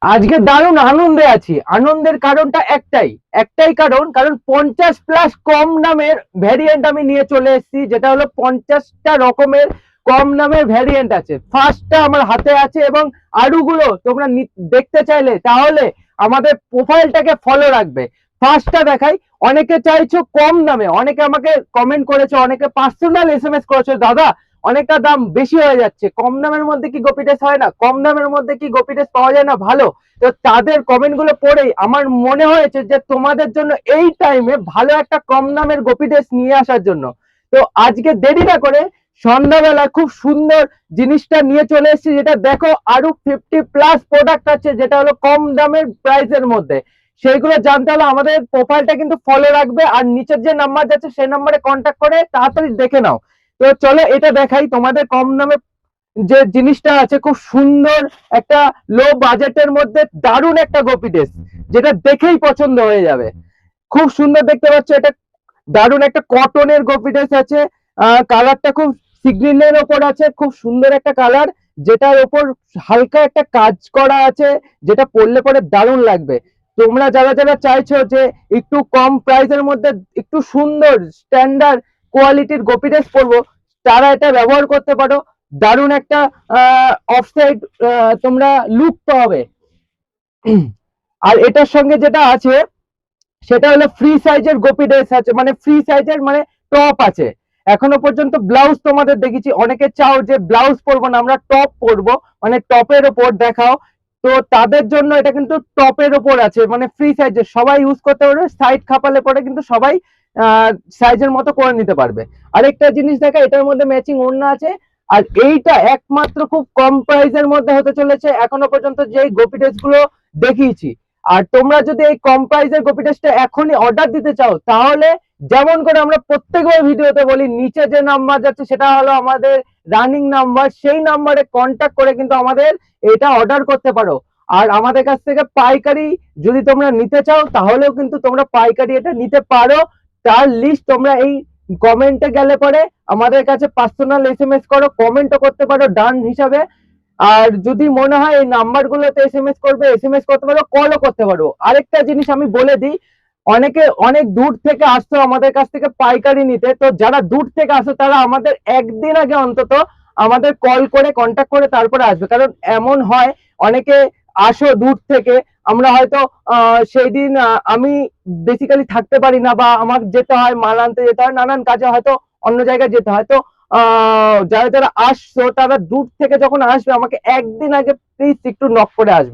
আজকে দারুণ আনন্দে আছি। আনন্দের কারণটা একটাই, কারণ 50+ কম দামের ভ্যারিয়েন্ট আমি নিয়ে চলে এসেছি, যেটা হলো 50টা রকমের কম দামের ভ্যারিয়েন্ট আছে। ফার্স্টটা আমার হাতে আছে এবং আরুগুলো তোমরা দেখতে চাইলে তাহলে আমাদের প্রোফাইলটাকে ফলো রাখবে। ফার্স্টটা দেখাই। অনেকে চাইছো কম দামে, অনেকে আমাকে কমেন্ট করেছো, অনেকে পার্সোনাল এসএমএস করেছো, দাদা অনেকটা দাম বেশি হয়ে যাচ্ছে, কম দামের মধ্যে কি গোপি ড্রেস হয় না, কম দামের মধ্যে কি গোপি ড্রেস পাওয়া যায় না ভালো। তো তাদের কমেন্ট গুলো পড়েই আমার মনে হয়েছে যে তোমাদের জন্য এই টাইমে ভালো একটা কম দামের গোপি ড্রেস নিয়ে আসার জন্য। তো আজকে দেরি না করে সন্ধ্যাবেলা খুব সুন্দর জিনিসটা নিয়ে চলে এসেছি, যেটা দেখো আরো 50+ প্রোডাক্ট আছে, যেটা হলো কম দামের প্রাইসের মধ্যে। সেইগুলো জানতে হলে আমাদের প্রোফাইলটা কিন্তু ফলো রাখবে, আর নিচের যে নাম্বার যাচ্ছে সেই নাম্বারে কন্ট্যাক্ট করে তাড়াতাড়ি দেখে নাও। তো চলো এটা দেখাই তোমাদের কম দামে যে জিনিসটা আছে, খুব সুন্দর একটা লো বাজেটের মধ্যে দারুণ একটা গোপি ড্রেস, যেটা দেখেই পছন্দ হয়ে যাবে। খুব সুন্দর দেখতে পাচ্ছ, এটা দারুণ একটা কটনের গোপি ড্রেস আছে। কালারটা খুব সিগ্রিনের ওপর আছে, খুব সুন্দর একটা কালার, যেটার ওপর হালকা একটা কাজ করা আছে, যেটা পরলে পরে দারুণ লাগবে। তোমরা যারা যারা চাইছো যে একটু কম প্রাইসের মধ্যে একটু সুন্দর স্ট্যান্ডার্ড কোয়ালিটির গোপি ড্রেস পরবো, তারা এটা ব্যবহার করতে পারো। দারুণ একটা অফসাইড তোমরা লুক পাবে। আর এটার সঙ্গে যেটা আছে সেটা হলো ফ্রি সাইজের গোপি ড্রেস আছে, মানে ফ্রি সাইজের মানে টপ আছে। এখনো পর্যন্ত ব্লাউজ তোমাদের দেখেছি, অনেকে চাও যে ব্লাউজ পরবো না, আমরা টপ পরবো, মানে টপের ওপর দেখাও। তো তাদের জন্য এটা কিন্তু টপের ওপর আছে, মানে ফ্রি সাইজের, সবাই ইউজ করতে পারবে। সাইড খাপালে পরে কিন্তু সবাই সাইজের মতো করে নিতে পারবে। আরেকটা জিনিস দেখা, এটার মধ্যে ম্যাচিং ওড়না আছে। আর এইটা একমাত্র খুব কম প্রাইসের মধ্যে হতে চলেছে এখনো পর্যন্ত যে গোপি ড্রেস গুলো দেখিয়েছি। আর তোমরা যদি এই কম প্রাইসের গোপি ড্রেসটা এখনই অর্ডার দিতে চাও, তাহলে যেমন করে আমরা প্রত্যেকবার ভিডিওতে বলি, নিচে যে নাম্বার যাচ্ছে সেটা হলো আমাদের রানিং নাম্বার, সেই নাম্বারে কন্ট্যাক্ট করে কিন্তু আমাদের এটা অর্ডার করতে পারো। আর আমাদের কাছ থেকে পাইকারি যদি তোমরা নিতে চাও, তাহলেও কিন্তু তোমরা পাইকারি এটা নিতে পারো। তার লিস্ট তোমরা এই কমেন্টে গেলে পরে আমাদের কাছে পার্সোনাল এসএমএস করো, কমেন্টও করতে পারো ডান হিসাবে। আর যদি মনে হয় এই নাম্বার গুলোতে এসএমএস করবে, এসএমএস করতে পারো, কলও করতে পারো। আরেকটা জিনিস আমি বলে দিই, অনেকে অনেক দূর থেকে আসতো আমাদের কাছ থেকে পাইকারি নিতে, তো যারা দূর থেকে আসো তারা আমাদের একদিন আগে অন্তত আমাদের কল করে কন্ট্যাক্ট করে তারপরে আসবে। কারণ এমন হয় অনেকে আসো দূর থেকে, আমরা হয়তো সেই দিন আমি বেসিক্যালি থাকতে পারি না, বা আমার যেতে হয়, মাল আনতে যেতে হয়, নানান কাজে হয়তো অন্য জায়গায় যেতে হয়। তো যারা যারা আসছো তারা দূর থেকে যখন আসবে, আমাকে একদিন আগে প্লিজ একটু নক করে আসবে।